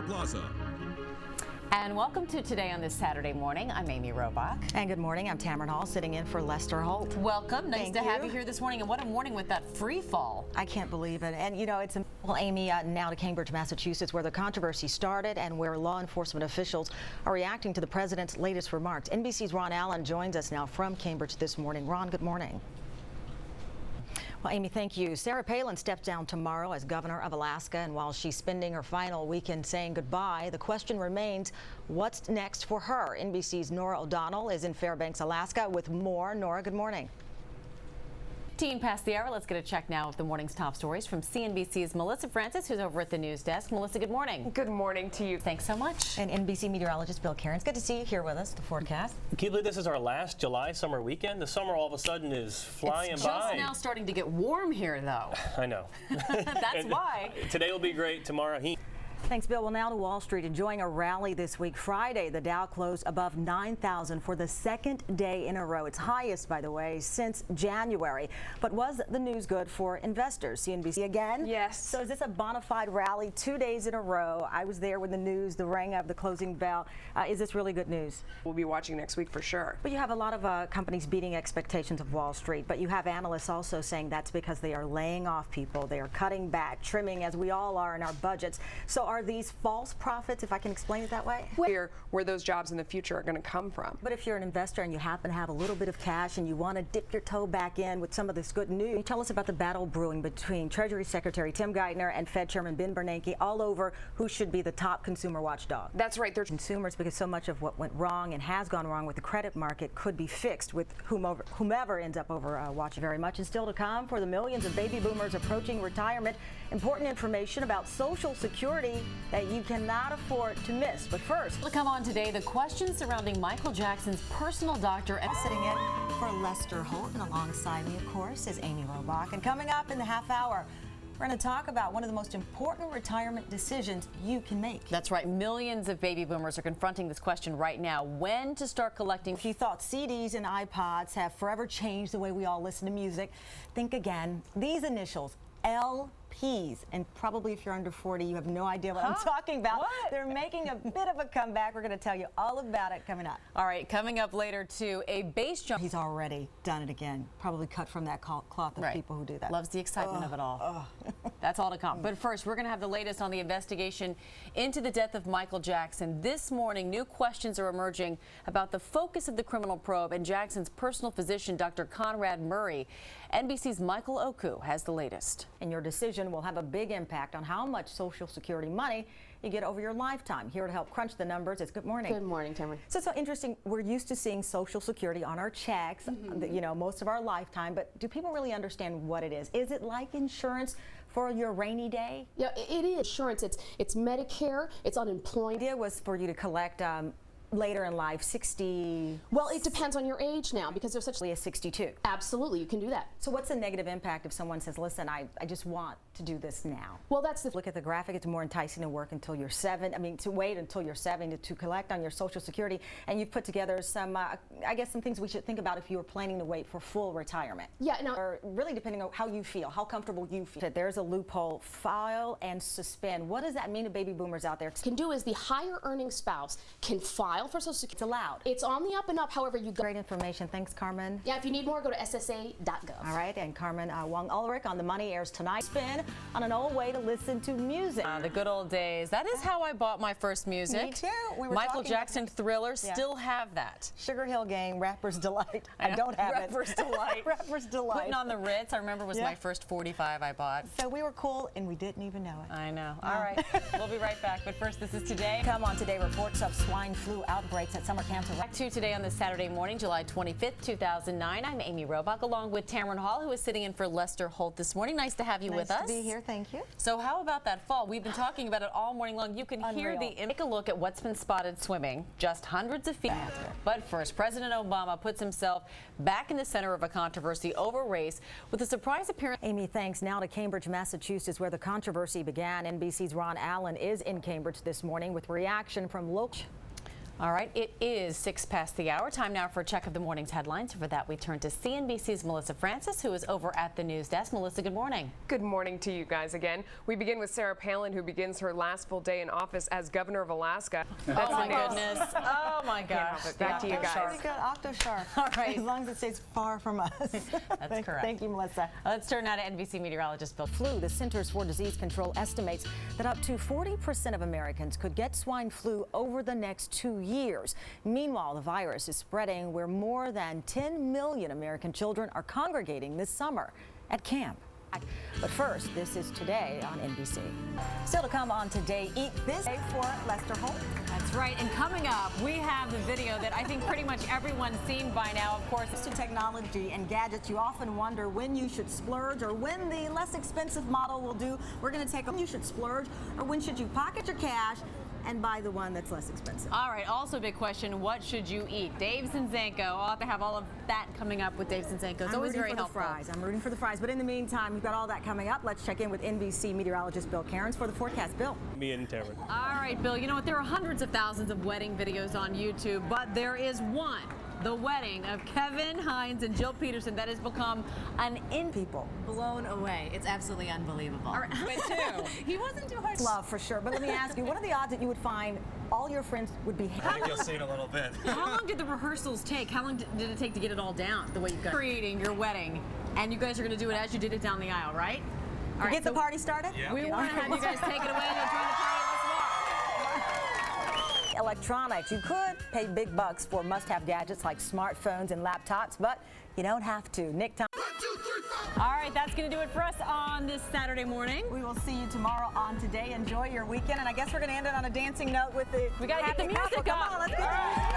Plaza. And welcome to Today on this Saturday morning. I'm Amy Robach. And good morning. I'm TAMRON Hall, sitting in for Lester Holt. Welcome. Nice to have you here this morning. And what a morning with that free fall. I can't believe it. And you know, well, Amy, now to Cambridge, Massachusetts, where the controversy started and where law enforcement officials are reacting to the president's latest remarks. NBC's Ron Allen joins us now from Cambridge this morning. Ron, good morning. Well, Amy, thank you. Sarah Palin steps down tomorrow as governor of Alaska, and while she's spending her final weekend saying goodbye, the question remains, what's next for her? NBC's Nora O'Donnell is in Fairbanks, Alaska with more. Nora, good morning. 15 past the hour. Let's get a check now of the morning's top stories from CNBC's Melissa Francis, who's over at the news desk. Melissa, good morning. Good morning to you. Thanks so much. And NBC meteorologist Bill Cairns. Good to see you here with us, the forecast. Can you believe this is our last July summer weekend? The summer all of a sudden is flying it's by. It's just now starting to get warm here, though. I know. That's why. Today will be great. Tomorrow, heat. Thanks, Bill. Well, now to Wall Street, enjoying a rally this week. Friday, the Dow closed above 9,000 for the second day in a row. Its highest, by the way, since January. But was the news good for investors? CNBC again? Yes. So is this a bona fide rally 2 days in a row? I was there when the news, the ring of the closing bell. Is this really good news? We'll be watching next week for sure. But you have a lot of companies beating expectations of Wall Street, but you have analysts also saying that's because they are laying off people. They are cutting back, trimming, as we all are in our budgets. So are these false profits, if I can explain it that way? Where those jobs in the future are going to come from. But if you're an investor and you happen to have a little bit of cash and you want to dip your toe back in with some of this good news, tell us about the battle brewing between Treasury Secretary Tim Geithner and Fed Chairman Ben Bernanke all over who should be the top consumer watchdog. That's right. They're consumers, because so much of what went wrong and has gone wrong with the credit market could be fixed with whomever ends up over watching. Very much and still to come for the millions of baby boomers approaching retirement. Important information about Social Security that you cannot afford to miss. But first, to come on today, the questions surrounding Michael Jackson's personal doctor. Sitting in for Lester Holt, and alongside me, of course, is Amy Robach. And coming up in the half hour, we're going to talk about one of the most important retirement decisions you can make. That's right. Millions of baby boomers are confronting this question right now. When to start collecting? If you thought CDs and iPods have forever changed the way we all listen to music, think again. These initials, LPs, and probably if you're under 40, you have no idea what I'm talking about. What? They're making a bit of a comeback. We're going to tell you all about it coming up. All right, coming up later, too, a bass drum. He's already done it again. Probably cut from that cloth of people who do that. Loves the excitement of it all. That's all to come. But first, we're going to have the latest on the investigation into the death of Michael Jackson. This morning, new questions are emerging about the focus of the criminal probe and Jackson's personal physician, Dr. Conrad Murray. NBC's Michael Oku has the latest. And your decision will have a big impact on how much Social Security money you get over your lifetime. Here to help crunch the numbers is good morning. Good morning, Tamron. So it's so interesting. We're used to seeing Social Security on our checks, you know, most of our lifetime. But do people really understand what it is? Is it like insurance for your rainy day? Yeah, it is insurance. It's Medicare. It's unemployment. The idea was for you to collect later in life, 60. Well, it depends on your age now, because there's such a 62. Absolutely, you can do that. So what's the negative impact if someone says, listen, I just want to do this now? Well, that's the look at the graphic. It's more enticing to work until you're 7. I mean, to wait until you're 7 to collect on your Social Security. And you've put together some, I guess, some things we should think about if you were planning to wait for full retirement. Yeah, no. Or really depending on how you feel, how comfortable you feel. There's a loophole: file and suspend. What does that mean to baby boomers out there? Can do is the higher earning spouse can file for Social Security. It's allowed. It's on the up and up. However, you go. Great information. Thanks, Carmen. Yeah, if you need more, go to ssa.gov. All right, and Carmen Wong Ulrich on The Money airs tonight. Spin on an old way to listen to music. The good old days. That is how I bought my first music. Me too. We were Michael Jackson Thriller. Still have that. Sugar Hill Gang, Rapper's Delight. I don't have it. Rapper's Delight. Rapper's Delight. Putting on the Ritz, I remember, was my first 45 I bought. So we were cool and we didn't even know it. I know. All right. We'll be right back. But first, this is Today. Come on Today, reports of swine flu outbreaks at summer camps. Back to Today on this Saturday morning, July 25th, 2009. I'm Amy Robach, along with TAMRON Hall, who is sitting in for Lester Holt this morning. Nice to have you with us. Nice to be here. Thank you. So how about that fall? We've been talking about it all morning long. You can hear the... Take a look at what's been spotted swimming just hundreds of feet. But first, President Obama puts himself back in the center of a controversy over race with a surprise appearance. Amy, thanks. Now to Cambridge, Massachusetts, where the controversy began. NBC's Ron Allen is in Cambridge this morning with reaction from local. All right, it is 6 past the hour. Time now for a check of the morning's headlines. For that, we turn to CNBC's Melissa Francis, who is over at the news desk. Melissa, good morning. Good morning to you guys again. We begin with Sarah Palin, who begins her last full day in office as governor of Alaska. Oh my goodness. Oh my gosh. Back to you guys. We got octo-sharp. All right. As long as it stays far from us. That's correct. Thank you, Melissa. Let's turn now to NBC meteorologist Bill. Flu. The Centers for Disease Control estimates that up to 40% of Americans could get swine flu over the next 2 years. Meanwhile, the virus is spreading where more than 10 million American children are congregating this summer at camp. But first, this is Today on NBC. Still to come on Today, eat this day for Lester Holt. That's right. And coming up, we have the video that I think pretty much everyone's seen by now, of course. To technology and gadgets, you often wonder when you should splurge or when the less expensive model will do. We're going to take when you should splurge or when should you pocket your cash and buy the one that's less expensive. All right, also a big question, what should you eat? Dave Zinzenko, I'll have to have all of that coming up with Dave Zinzenko. It's always very helpful. I'm rooting for the fries, but in the meantime, we've got all that coming up. Let's check in with NBC meteorologist Bill Cairns for the forecast. Bill. Me and Tamron. All right, Bill, you know what, there are hundreds of thousands of wedding videos on YouTube, but there is one. The wedding of Kevin Hines and Jill Peterson that has become an people. Blown away. It's absolutely unbelievable. All right, but too. He wasn't too hard. Love for sure, but let me ask you, what are the odds that you would find all your friends would be I think you'll see in a little bit. How long did the rehearsals take? How long did it take to get it all down the way you've got creating your wedding? And you guys are going to do it as you did it down the aisle, right? All right, Get the party started? Yeah. We want to have you guys take it away. You'll join the party. Let's walk. Electronics. You could pay big bucks for must-have gadgets like smartphones and laptops, but you don't have to. Nick Thompson. All right, that's going to do it for us on this Saturday morning. We will see you tomorrow on Today. Enjoy your weekend, and I guess we're going to end it on a dancing note with the We got to get the happy music couple. up. Come on, let's get the music.